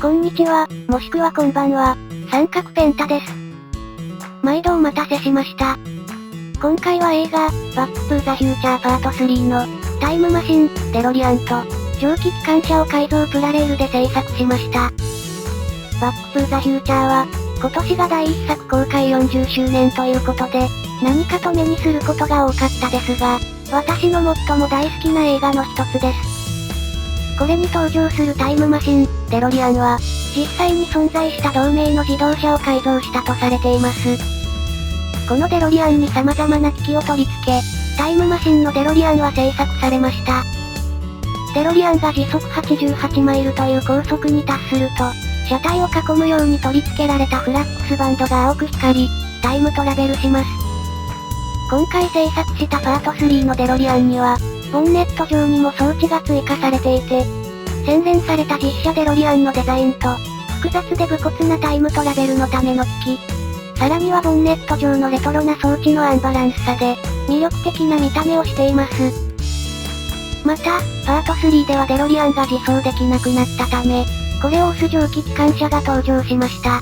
こんにちは、もしくはこんばんは。三角ペンタです。毎度お待たせしました。今回は映画、バックトゥーザフューチャーパート3の、タイムマシン、デロリアンと、蒸気機関車を改造プラレールで制作しました。バックトゥーザフューチャーは、今年が第1作公開40周年ということで、何かと目にすることが多かったですが、私の最も大好きな映画の一つです。これに登場するタイムマシン、デロリアンは、実際に存在した同名の自動車を改造したとされています。このデロリアンに様々な機器を取り付け、タイムマシンのデロリアンは製作されました。デロリアンが時速88マイルという高速に達すると、車体を囲むように取り付けられたフラックスバンドが青く光り、タイムトラベルします。今回製作したパート3のデロリアンには、ボンネット上にも装置が追加されていて、洗練された実写デロリアンのデザインと、複雑で武骨なタイムトラベルのための機器。さらにはボンネット上のレトロな装置のアンバランスさで、魅力的な見た目をしています。また、パート3ではデロリアンが自走できなくなったため、これを押す蒸気機関車が登場しました。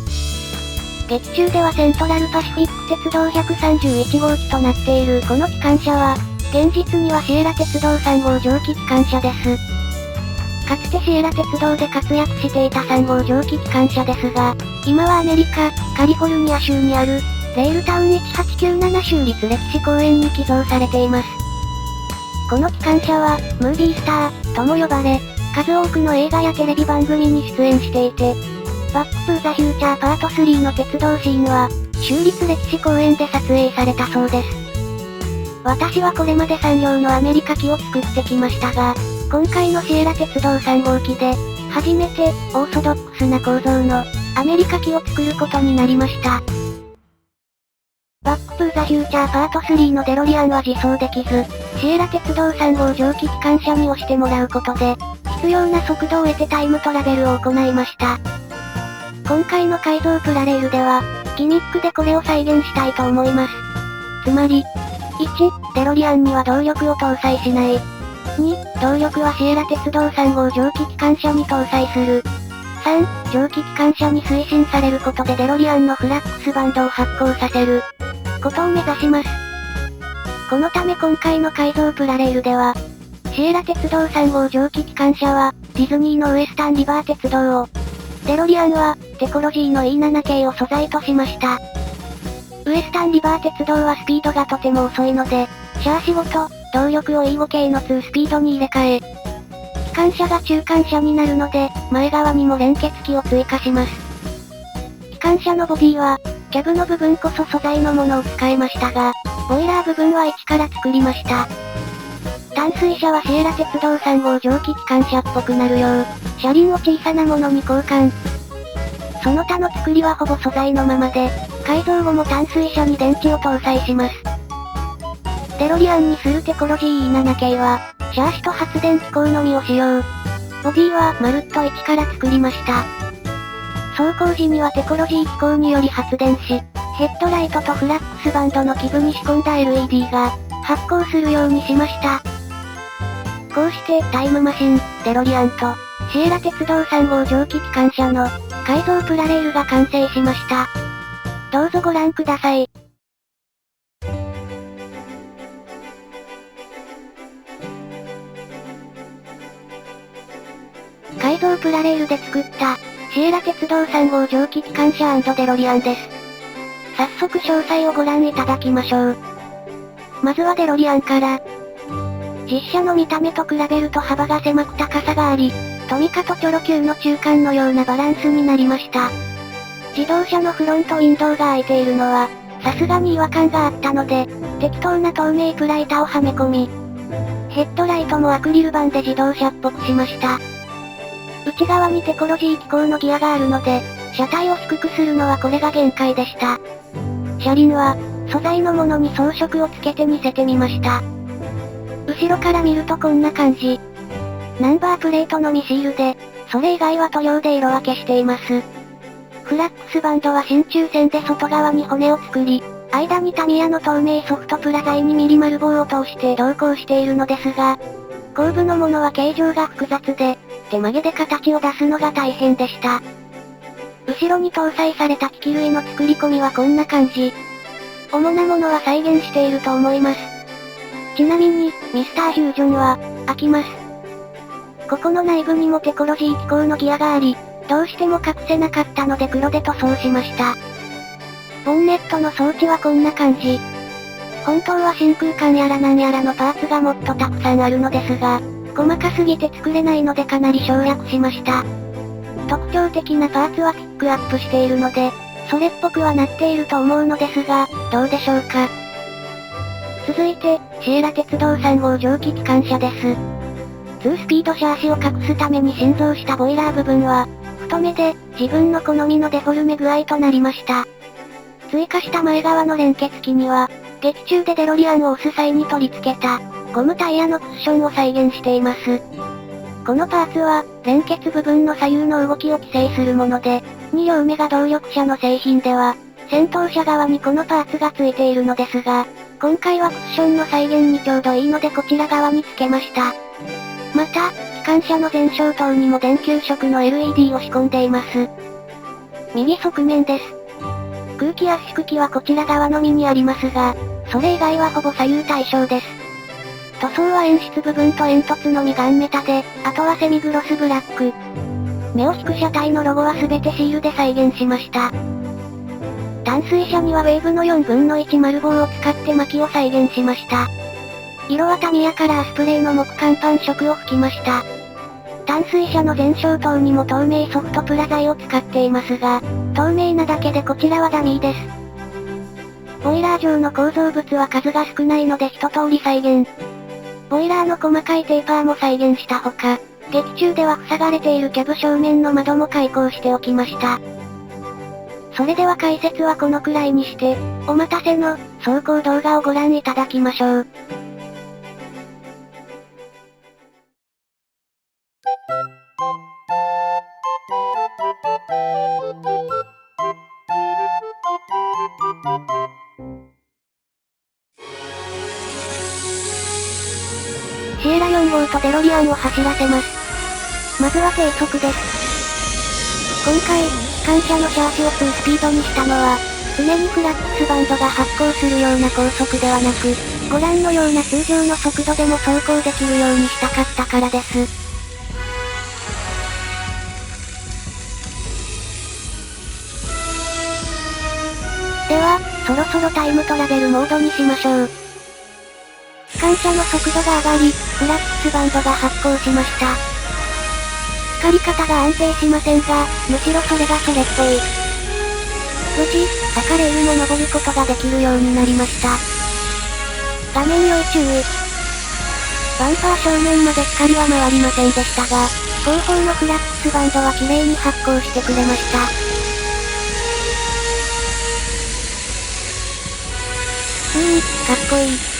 劇中ではセントラルパシフィック鉄道131号機となっているこの機関車は、現実にはシエラ鉄道3号蒸気機関車です。かつてシエラ鉄道で活躍していた3号蒸気機関車ですが、今はアメリカ、カリフォルニア州にある、レールタウン1897州立歴史公園に寄贈されています。この機関車は、ムービースター、とも呼ばれ、数多くの映画やテレビ番組に出演していて、バックトゥーザフューチャーパート3の鉄道シーンは、州立歴史公園で撮影されたそうです。私はこれまで産業のアメリカ機を作ってきましたが、今回のシエラ鉄道3号機で、初めて、オーソドックスな構造の、アメリカ機を作ることになりました。バックトゥーザフューチャーパート3のデロリアンは自走できず、シエラ鉄道3号蒸気機関車に押してもらうことで、必要な速度を得てタイムトラベルを行いました。今回の改造プラレールでは、ギミックでこれを再現したいと思います。つまり、1、デロリアンには動力を搭載しない。2、動力はシエラ鉄道3号蒸気機関車に搭載する。3、蒸気機関車に推進されることでデロリアンのフラックスバンドを発光させることを目指します。このため今回の改造プラレールでは、シエラ鉄道3号蒸気機関車は、ディズニーのウエスタンリバー鉄道を、デロリアンは、テコロジーの E7 系を素材としました。ウエスタンリバー鉄道はスピードがとても遅いので、シャーシごと、動力を E5 系の2スピードに入れ替え、機関車が中間車になるので、前側にも連結機を追加します。機関車のボディは、キャブの部分こそ素材のものを使いましたが、ボイラー部分は一から作りました。淡水車はシエラ鉄道3号蒸気機関車っぽくなるよう、車輪を小さなものに交換。その他の作りはほぼ素材のままで、改造後も淡水車に電池を搭載します。デロリアンにするテコロジー E7 系は、シャーシと発電機構のみを使用。ボディはまるっと一から作りました。走行時にはテコロジー機構により発電し、ヘッドライトとフラックスバンドの基部に仕込んだ LED が発光するようにしました。こうしてタイムマシン、デロリアンとシエラ鉄道3号蒸気機関車の改造プラレールが完成しました。どうぞご覧ください。改造プラレールで作った、シエラ鉄道3号蒸気機関車&デロリアンです。早速詳細をご覧いただきましょう。まずはデロリアンから。実車の見た目と比べると幅が狭く高さがあり、トミカとチョロ Q の中間のようなバランスになりました。自動車のフロントウィンドウが開いているのは、さすがに違和感があったので、適当な透明プラ板をはめ込み、ヘッドライトもアクリル板で自動車っぽくしました。内側にテコロジー機構のギアがあるので、車体を低くするのはこれが限界でした。車輪は、素材のものに装飾をつけて似せてみました。後ろから見るとこんな感じ。ナンバープレートのみシールで、それ以外は塗料で色分けしています。フラックスバンドは真鍮線で外側に骨を作り、間にタミヤの透明ソフトプラ材にミリ丸棒を通して同行しているのですが、後部のものは形状が複雑で、手曲げで形を出すのが大変でした。後ろに搭載された機器類の作り込みはこんな感じ。主なものは再現していると思います。ちなみに、ミスターフュージョンは、開きます。ここの内部にもテコロジー機構のギアがあり、どうしても隠せなかったので黒で塗装しました。ボンネットの装置はこんな感じ。本当は真空管やらなんやらのパーツがもっとたくさんあるのですが、細かすぎて作れないのでかなり省略しました。特徴的なパーツはピックアップしているので、それっぽくはなっていると思うのですが、どうでしょうか。続いて、シエラ鉄道3号蒸気機関車です。2スピード車足を隠すために新造したボイラー部分は、太めで、自分の好みのデフォルメ具合となりました。追加した前側の連結機には、劇中でデロリアンを押す際に取り付けた、ゴムタイヤのクッションを再現しています。このパーツは、連結部分の左右の動きを規制するもので、2両目が動力車の製品では、先頭車側にこのパーツが付いているのですが、今回はクッションの再現にちょうどいいのでこちら側に付けました。また、機関車の前照灯にも電球色の LED を仕込んでいます。右側面です。空気圧縮機はこちら側のみにありますが、それ以外はほぼ左右対称です。塗装は演出部分と煙突のみガンメタで、あとはセミグロスブラック。目を引く車体のロゴは全てシールで再現しました。淡水車にはウェーブの4分の1丸棒を使って薪を再現しました。色はタミヤカラースプレーの木乾板色を吹きました。淡水車の前照灯にも透明ソフトプラ材を使っていますが、透明なだけでこちらはダミーです。ボイラー上の構造物は数が少ないので一通り再現。ボイラーの細かいテーパーも再現したほか、劇中では塞がれているキャブ正面の窓も開口しておきました。それでは解説はこのくらいにして、お待たせの、走行動画をご覧いただきましょう。シエラ4号とデロリアンを走らせます。まずは低速です。今回、機関車のシャーシを2スピードにしたのは、常にクラックスバンドが発光するような高速ではなく、ご覧のような通常の速度でも走行できるようにしたかったからです。では、そろそろタイムトラベルモードにしましょう。機関車の速度が上がり、クラックスバンドが発光しました。光り方が安定しませんが、むしろそれがそれっぽい。無事、坂レールも登ることができるようになりました。画面要注意。バンパー正面まで光は回りませんでしたが、後方のクラックスバンドは綺麗に発光してくれました。かっこいい。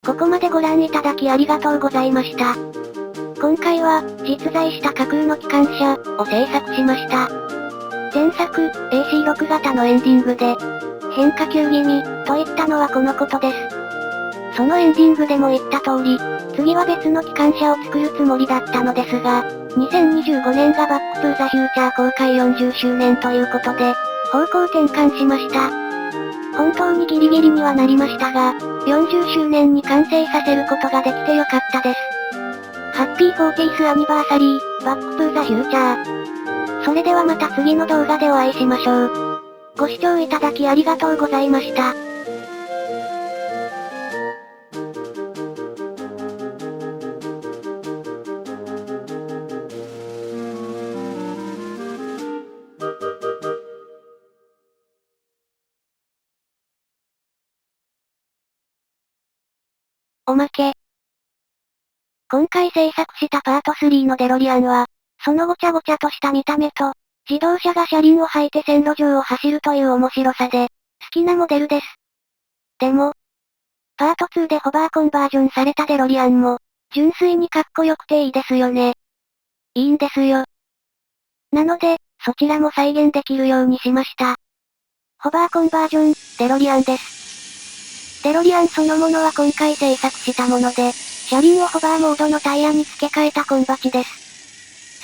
ここまでご覧いただきありがとうございました。今回は、実在した架空の機関車を制作しました。前作、AC6 型のエンディングで、変化球気味、と言ったのはこのことです。そのエンディングでも言った通り、次は別の機関車を作るつもりだったのですが、2025年がバックトゥーザフューチャー公開40周年ということで、方向転換しました。本当にギリギリにはなりましたが、40周年に完成させることができてよかったです。ハッピー 40th アニバーサリー、バックトゥーザフューチャー。それではまた次の動画でお会いしましょう。ご視聴いただきありがとうございました。おまけ。今回制作したパート3のデロリアンは、そのごちゃごちゃとした見た目と、自動車が車輪を履いて線路上を走るという面白さで、好きなモデルです。でも、パート2でホバーコンバージョンされたデロリアンも、純粋にかっこよくていいですよね。いいんですよ。なので、そちらも再現できるようにしました。ホバーコンバージョン、デロリアンです。デロリアンそのものは今回製作したもので、車輪をホバーモードのタイヤに付け替えたコンバチです。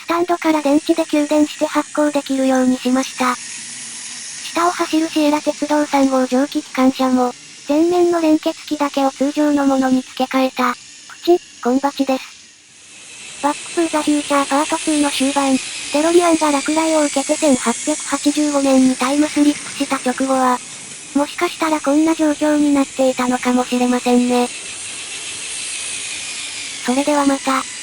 スタンドから電池で給電して発行できるようにしました。下を走るシエラ鉄道3号蒸気機関車も、前面の連結機だけを通常のものに付け替えた、プチ、コンバチです。バックトゥーザフューチャーパート2の終盤、デロリアンが落雷を受けて1885年にタイムスリップした直後は、もしかしたらこんな状況になっていたのかもしれませんね。それではまた。